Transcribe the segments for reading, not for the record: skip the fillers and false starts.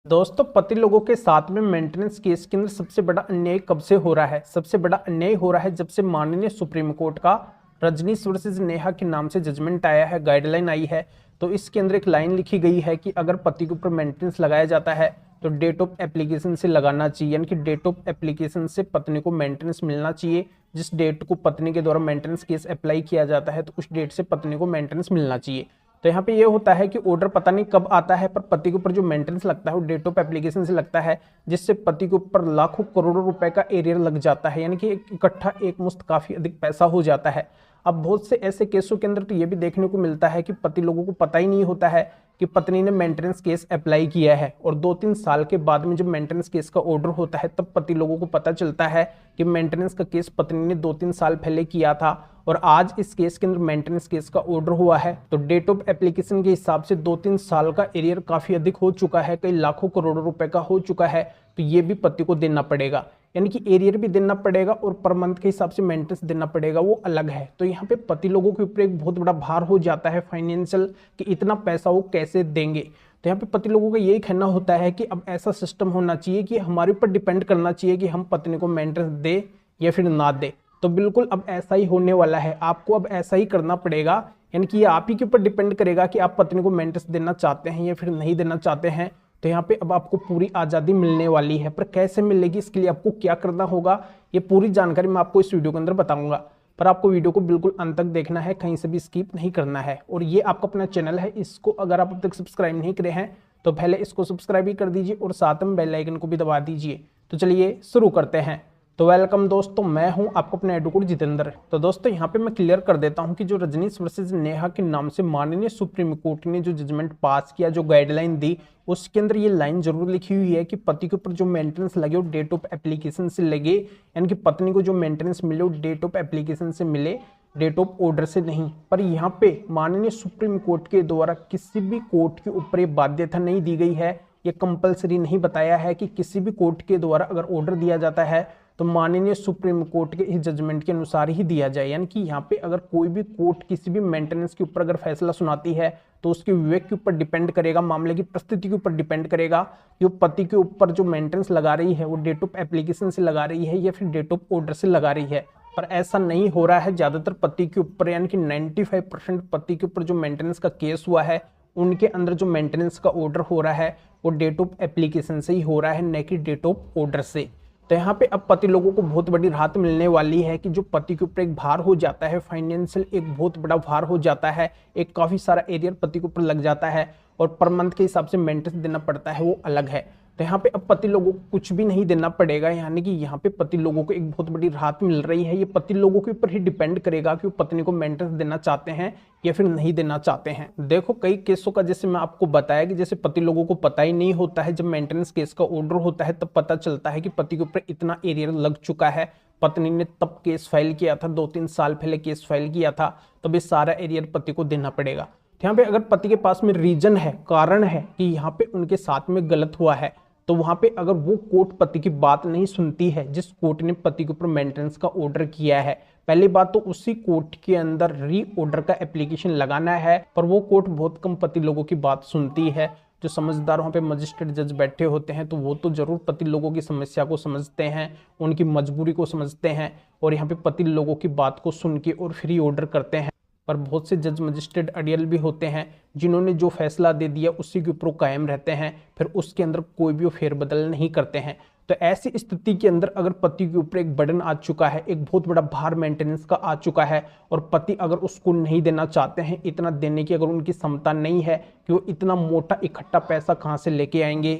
दोस्तों, पति लोगों के साथ में मेंटेनेंस केस के अंदर सबसे बड़ा अन्याय कब से हो रहा है? सबसे बड़ा अन्याय हो रहा है जब से माननीय सुप्रीम कोर्ट का रजनीश वर्सेस नेहा के नाम से जजमेंट आया है, गाइडलाइन आई है। तो इसके अंदर एक लाइन लिखी गई है कि अगर पति के ऊपर मेंटेनेंस लगाया जाता है तो डेट ऑफ एप्लीकेशन से लगाना चाहिए, यानी कि डेट ऑफ एप्लीकेशन से पत्नी को मेंटेनेंस मिलना चाहिए। जिस डेट को पत्नी के द्वारा मेंटेनेंस केस अप्लाई किया जाता है तो उस डेट से पत्नी को मेंटेनेंस मिलना चाहिए। तो यहाँ पे ये होता है कि ऑर्डर पता नहीं कब आता है, पर पति के ऊपर जो मेंटेनेंस लगता है वो डेट ऑफ एप्लीकेशन से लगता है, जिससे पति के ऊपर लाखों करोड़ों रुपए का एरियर लग जाता है, यानी कि इकट्ठा एक मुश्त काफी अधिक पैसा हो जाता है। अब बहुत से ऐसे केसों के अंदर तो ये भी देखने को मिलता है कि पति लोगों को पता ही नहीं होता है कि पत्नी ने मेंटेनेंस केस अप्लाई किया है, और 2-3 साल के बाद में जब मेंटेनेंस केस का ऑर्डर होता है तब पति लोगों को पता चलता है कि मेंटेनेंस का केस पत्नी ने 2-3 साल पहले किया था और आज इस केस के अंदर मेंटेनेंस केस का ऑर्डर हुआ है। तो डेट ऑफ एप्लीकेशन के हिसाब से 2-3 साल का एरियर काफी अधिक हो चुका है, कई लाखों करोड़ों रुपए का हो चुका है। तो ये भी पति को देना पड़ेगा, यानी कि एरियर भी देना पड़ेगा और पर मंथ के हिसाब से मेंटेनेंस देना पड़ेगा, वो अलग है। तो यहाँ पे पति लोगों के ऊपर एक बहुत बड़ा भार हो जाता है फाइनेंशियल, कि इतना पैसा वो कैसे देंगे। तो यहाँ पे पति लोगों का यही कहना होता है कि अब ऐसा सिस्टम होना चाहिए कि हमारे ऊपर डिपेंड करना चाहिए कि हम पत्नी को मेंटेनेंस दे या फिर ना दे। तो बिल्कुल अब ऐसा ही होने वाला है, आपको अब ऐसा ही करना पड़ेगा, यानी कि ये आप ही के ऊपर डिपेंड करेगा कि आप पत्नी को मेंटेनेंस देना चाहते हैं या फिर नहीं देना चाहते हैं। तो यहाँ पे अब आपको पूरी आज़ादी मिलने वाली है, पर कैसे मिलेगी, इसके लिए आपको क्या करना होगा, ये पूरी जानकारी मैं आपको इस वीडियो के अंदर बताऊंगा। पर आपको वीडियो को बिल्कुल अंत तक देखना है, कहीं से भी स्किप नहीं करना है। और ये आपका अपना चैनल है, इसको अगर आप अब तक सब्सक्राइब नहीं करे हैं तो पहले इसको सब्सक्राइब भी कर दीजिए और साथ में बेल आइकन को भी दबा दीजिए। तो चलिए शुरू करते हैं। तो वेलकम दोस्तों, मैं हूं आपको अपने एडवोकेट जितेंद्र। तो दोस्तों यहाँ पे मैं क्लियर कर देता हूं कि जो रजनीश वर्सेस नेहा के नाम से माननीय सुप्रीम कोर्ट ने जो जजमेंट पास किया, जो गाइडलाइन दी, उसके अंदर ये लाइन जरूर लिखी हुई है कि पति के ऊपर जो मेंटेनेंस लगे वो डेट ऑफ एप्लीकेशन से लगे, यानी कि पत्नी को जो मेंटेनेंस मिले वो डेट ऑफ एप्लीकेशन से मिले, डेट ऑफ ऑर्डर से नहीं। पर यहाँ पे माननीय सुप्रीम कोर्ट के द्वारा किसी भी कोर्ट के ऊपर ये बाध्यता नहीं दी गई है, ये कंपलसरी नहीं बताया है कि किसी भी कोर्ट के द्वारा अगर ऑर्डर दिया जाता है तो माननीय सुप्रीम कोर्ट के इस जजमेंट के अनुसार ही दिया जाए। यानी कि यहाँ पे अगर कोई भी कोर्ट किसी भी मेंटेनेंस के ऊपर अगर फैसला सुनाती है तो उसके विवेक के ऊपर डिपेंड करेगा, मामले की परिस्थिति के ऊपर डिपेंड करेगा कि वो पति के ऊपर जो मेंटेनेंस लगा रही है वो डेट ऑफ एप्लीकेशन से लगा रही है या फिर डेट ऑफ ऑर्डर से लगा रही है। पर ऐसा नहीं हो रहा है, ज्यादातर पति के ऊपर, यानी कि 95% पति के ऊपर जो मेंटेनेंस का केस हुआ है उनके अंदर जो मेंटेनेंस का ऑर्डर हो रहा है वो डेट ऑफ एप्लीकेशन से ही हो रहा है, न कि डेट ऑफ ऑर्डर से। तो यहाँ पे अब पति लोगों को बहुत बड़ी राहत मिलने वाली है कि जो पति के ऊपर एक भार हो जाता है, फाइनेंशियल एक बहुत बड़ा भार हो जाता है, एक काफी सारा एरियर पति के ऊपर लग जाता है और पर मंथ के हिसाब से मेंटेनेंस देना पड़ता है, वो अलग है। तो यहाँ पे अब पति लोगों को कुछ भी नहीं देना पड़ेगा, यानी कि यहाँ पे पति लोगों को एक बहुत बड़ी राहत मिल रही है। ये पति लोगों के ऊपर ही डिपेंड करेगा कि वो पत्नी को मेंटेनेंस देना चाहते हैं या फिर नहीं देना चाहते हैं। देखो कई केसों का जैसे मैं आपको बताया कि जैसे पति लोगों को पता ही नहीं होता है, जब मेंटेनेंस केस का ऑर्डर होता है तब पता चलता है कि पति के ऊपर इतना एरियर लग चुका है, पत्नी ने तब केस फाइल किया था, 2-3 साल पहले केस फाइल किया था, तब ये सारा एरियर पति को देना पड़ेगा। यहाँ पे अगर पति के पास में रीजन है, कारण है कि यहाँ पे उनके साथ में गलत हुआ है, तो वहां पे अगर वो कोर्ट पति की बात नहीं सुनती है, जिस कोर्ट ने पति के ऊपर मेंटेनेंस का ऑर्डर किया है, पहली बात तो उसी कोर्ट के अंदर री ऑर्डर का एप्लीकेशन लगाना है। पर वो कोर्ट बहुत कम पति लोगों की बात सुनती है। जो समझदार वहाँ पे मजिस्ट्रेट जज बैठे होते हैं तो वो तो जरूर पति लोगों की समस्या को समझते हैं, उनकी मजबूरी को समझते हैं और यहाँ पे पति लोगों की बात को सुन के और फ्री ऑर्डर करते हैं। पर बहुत से जज मजिस्ट्रेट अड़ियल भी होते हैं जिन्होंने जो फैसला दे दिया उसी के ऊपर कायम रहते हैं, फिर उसके अंदर कोई भी फेरबदल नहीं करते हैं। तो ऐसी स्थिति के अंदर अगर पति के ऊपर एक बर्डन आ चुका है, एक बहुत बड़ा भार मेंटेनेंस का आ चुका है और पति अगर उसको नहीं देना चाहते हैं, इतना देने की अगर उनकी क्षमता नहीं है कि वो इतना मोटा इकट्ठा पैसा कहाँ से लेके आएंगे,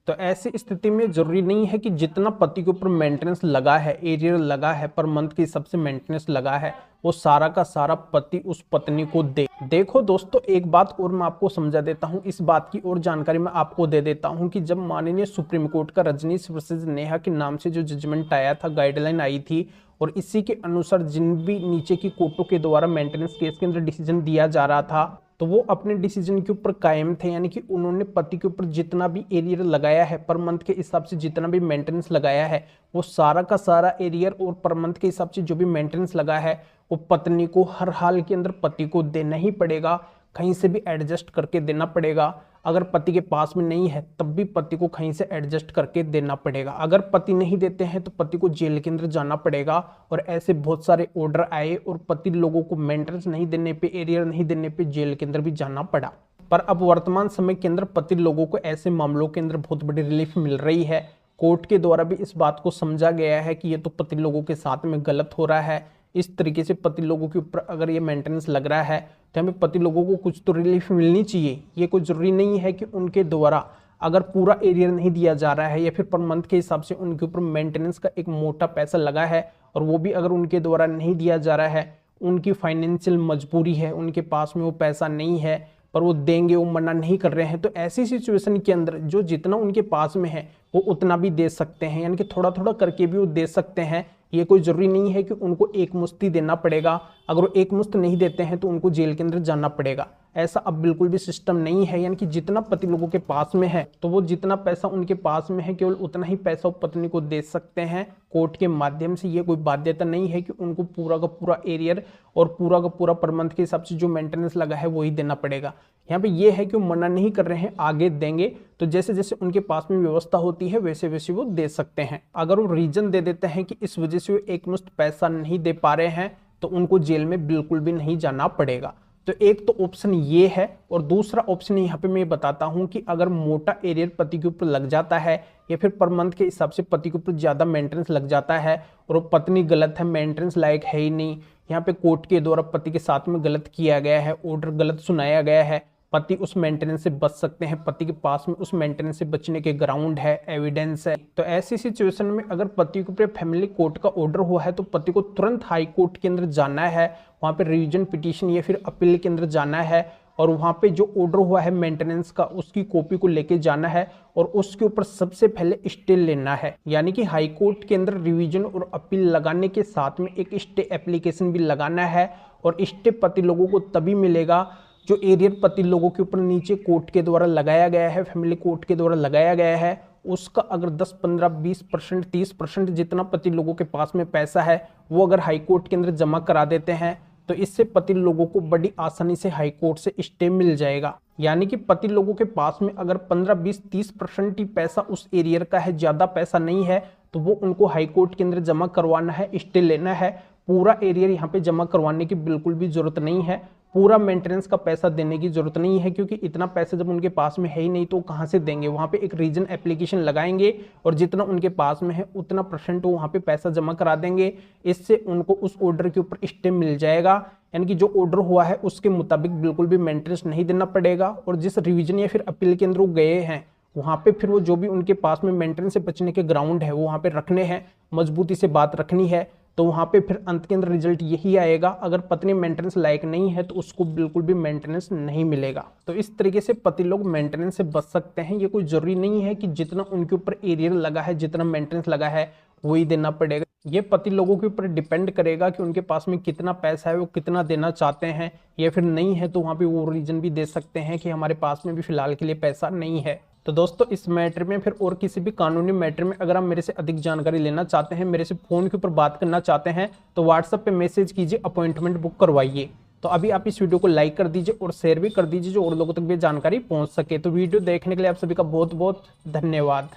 तो ऐसी स्थिति में जरूरी नहीं है कि जितना पति के ऊपर मेंटेनेंस लगा है, एरियर लगा है, पर मंथ के हिसाब से मेंटेनेंस लगा है, वो सारा का सारा पति उस पत्नी को दे। देखो दोस्तों, एक बात और मैं आपको समझा देता हूँ, इस बात की और जानकारी मैं आपको दे देता हूँ कि जब माननीय सुप्रीम कोर्ट का रजनीश वर्सेस नेहा के नाम से जो जजमेंट आया था, गाइडलाइन आई थी, और इसी के अनुसार जिन भी नीचे की कोर्टों के द्वारा मेंटेनेंस केस के अंदर डिसीजन दिया जा रहा था तो वो अपने डिसीजन के ऊपर कायम थे, यानी कि उन्होंने पति के ऊपर जितना भी एरियर लगाया है, पर मंथ के हिसाब से जितना भी मेंटेनेंस लगाया है, वो सारा का सारा एरियर और पर मंथ के हिसाब से जो भी मेंटेनेंस लगा है वो पत्नी को हर हाल के अंदर पति को देना ही पड़ेगा, कहीं से भी एडजस्ट करके देना पड़ेगा। अगर पति के पास में नहीं है तब भी पति को कहीं से एडजस्ट करके देना पड़ेगा। अगर पति नहीं देते हैं तो पति को जेल के अंदर जाना पड़ेगा। और ऐसे बहुत सारे ऑर्डर आए और पति लोगों को मेंटेनेंस नहीं देने पे, एरियर नहीं देने पे जेल के अंदर भी जाना पड़ा। पर अब वर्तमान समय के अंदर पति लोगों को ऐसे मामलों के अंदर बहुत बड़ी रिलीफ मिल रही है। कोर्ट के द्वारा भी इस बात को समझा गया है कि ये तो पति लोगों के साथ में गलत हो रहा है। इस तरीके से पति लोगों के ऊपर अगर ये मेंटेनेंस लग रहा है तो हमें पति लोगों को कुछ तो रिलीफ मिलनी चाहिए। ये कोई जरूरी नहीं है कि उनके द्वारा अगर पूरा एरियर नहीं दिया जा रहा है या फिर पर मंथ के हिसाब से उनके ऊपर मेंटेनेंस का एक मोटा पैसा लगा है और वो भी अगर उनके द्वारा नहीं दिया जा रहा है, उनकी फाइनेंशियल मजबूरी है, उनके पास में वो पैसा नहीं है पर वो देंगे, वो मना नहीं कर रहे हैं, तो ऐसी सिचुएशन के अंदर जो जितना उनके पास में है वो उतना भी दे सकते हैं, यानी कि थोड़ा थोड़ा करके भी वो दे सकते हैं। ये कोई जरूरी नहीं है कि उनको एक मुश्त ही देना पड़ेगा। अगर वो एक मुश्त नहीं देते हैं तो उनको जेल के अंदर जाना पड़ेगा। ऐसा अब बिल्कुल भी सिस्टम नहीं है। यानी कि जितना पति लोगों के पास में है तो वो जितना पैसा उनके पास में है केवल उतना ही पैसा वो पत्नी को दे सकते हैं कोर्ट के माध्यम से। ये कोई बाध्यता नहीं है कि उनको पूरा का पूरा एरियर और पूरा का पूरा पर मंथ के हिसाब से जो मेंटेनेंस लगा है वही देना पड़ेगा। यहाँ पे ये है कि वो मना नहीं कर रहे हैं, आगे देंगे। तो जैसे जैसे उनके पास में व्यवस्था होती है वैसे वैसे वो दे सकते हैं। अगर वो रीजन दे देते हैं कि इस वजह से वो एक मुश्त पैसा नहीं दे पा रहे हैं तो उनको जेल में बिल्कुल भी नहीं जाना पड़ेगा। तो एक तो ऑप्शन ये है। और दूसरा ऑप्शन यहाँ पे मैं बताता हूँ कि अगर मोटा एरियर पति के ऊपर लग जाता है या फिर पर मंथ के हिसाब से पति के ऊपर ज़्यादा मेंटेनेंस लग जाता है और वो पत्नी गलत है, मेंटेनेंस लायक है ही नहीं, यहाँ पे कोर्ट के द्वारा पति के साथ में गलत किया गया है, ऑर्डर गलत सुनाया गया है, पति उस मेंटेनेंस से बच सकते हैं, पति के पास में उस मेंटेनेंस से बचने के ग्राउंड है, एविडेंस है। तो ऐसी सिचुएशन में अगर पति के ऊपर फैमिली कोर्ट का ऑर्डर हुआ है तो पति को तुरंत हाई कोर्ट के अंदर जाना है, वहां पे रिवीजन पिटीशन या फिर अपील के अंदर जाना है और वहां पे जो ऑर्डर हुआ है मेंटेनेंस का उसकी कॉपी को लेके जाना है और उसके ऊपर सबसे पहले स्टे लेना है। यानी कि हाई कोर्ट के अंदर रिवीजन और अपील लगाने के साथ में एक स्टे एप्लीकेशन भी लगाना है। और स्टे पति लोगों को तभी मिलेगा जो एरियर पति लोगों के ऊपर नीचे कोर्ट के द्वारा लगाया गया है, फैमिली कोर्ट के द्वारा लगाया गया है, उसका अगर 10, 15, 20%, 30% जितना पति लोगों के पास में पैसा है वो अगर हाई कोर्ट के अंदर जमा करा देते हैं तो इससे पति लोगों को बड़ी आसानी से हाई कोर्ट से स्टे मिल जाएगा। यानी कि पति लोगों के पास में अगर 15, 20, 30% ही पैसा उस एरियर का है, ज़्यादा पैसा नहीं है, तो वो उनको हाई कोर्ट के अंदर जमा करवाना है, स्टे लेना है। पूरा एरियर यहाँ पे जमा करवाने की बिल्कुल भी जरूरत नहीं है, पूरा मेंटेनेंस का पैसा देने की जरूरत नहीं है, क्योंकि इतना पैसा जब उनके पास में है ही नहीं तो कहाँ से देंगे। वहाँ पे एक रीजन एप्लीकेशन लगाएंगे और जितना उनके पास में है उतना % वो वहाँ पे पैसा जमा करा देंगे। इससे उनको उस ऑर्डर के ऊपर स्टे मिल जाएगा, यानी कि जो ऑर्डर हुआ है उसके मुताबिक बिल्कुल भी मेंटेनेंस नहीं देना पड़ेगा। और जिस रिवीजन या फिर अपील के अंदर वो गए हैं वहाँ पे फिर वो जो भी उनके पास में मेंटेनेंस से बचने के ग्राउंड है वो वहाँ पे रखने हैं, मजबूती से बात रखनी है। तो वहाँ पे फिर अंत के अंदर रिजल्ट यही आएगा, अगर पत्नी मेंटेनेंस लायक नहीं है तो उसको बिल्कुल भी मेंटेनेंस नहीं मिलेगा। तो इस तरीके से पति लोग मेंटेनेंस से बच सकते हैं। ये कोई जरूरी नहीं है कि जितना उनके ऊपर एरियर लगा है, जितना मेंटेनेंस लगा है वही देना पड़ेगा। ये पति लोगों के ऊपर डिपेंड करेगा कि उनके पास में कितना पैसा है, वो कितना देना चाहते हैं, या फिर नहीं है तो वहाँ पे वो रीजन भी दे सकते हैं कि हमारे पास में भी फिलहाल के लिए पैसा नहीं है। तो दोस्तों इस मैटर में फिर और किसी भी कानूनी मैटर में अगर आप मेरे से अधिक जानकारी लेना चाहते हैं, मेरे से फ़ोन के ऊपर बात करना चाहते हैं तो व्हाट्सएप पे मैसेज कीजिए, अपॉइंटमेंट बुक करवाइए। तो अभी आप इस वीडियो को लाइक कर दीजिए और शेयर भी कर दीजिए जो और लोगों तक भी जानकारी पहुंच सके। तो वीडियो देखने के लिए आप सभी का बहुत बहुत धन्यवाद।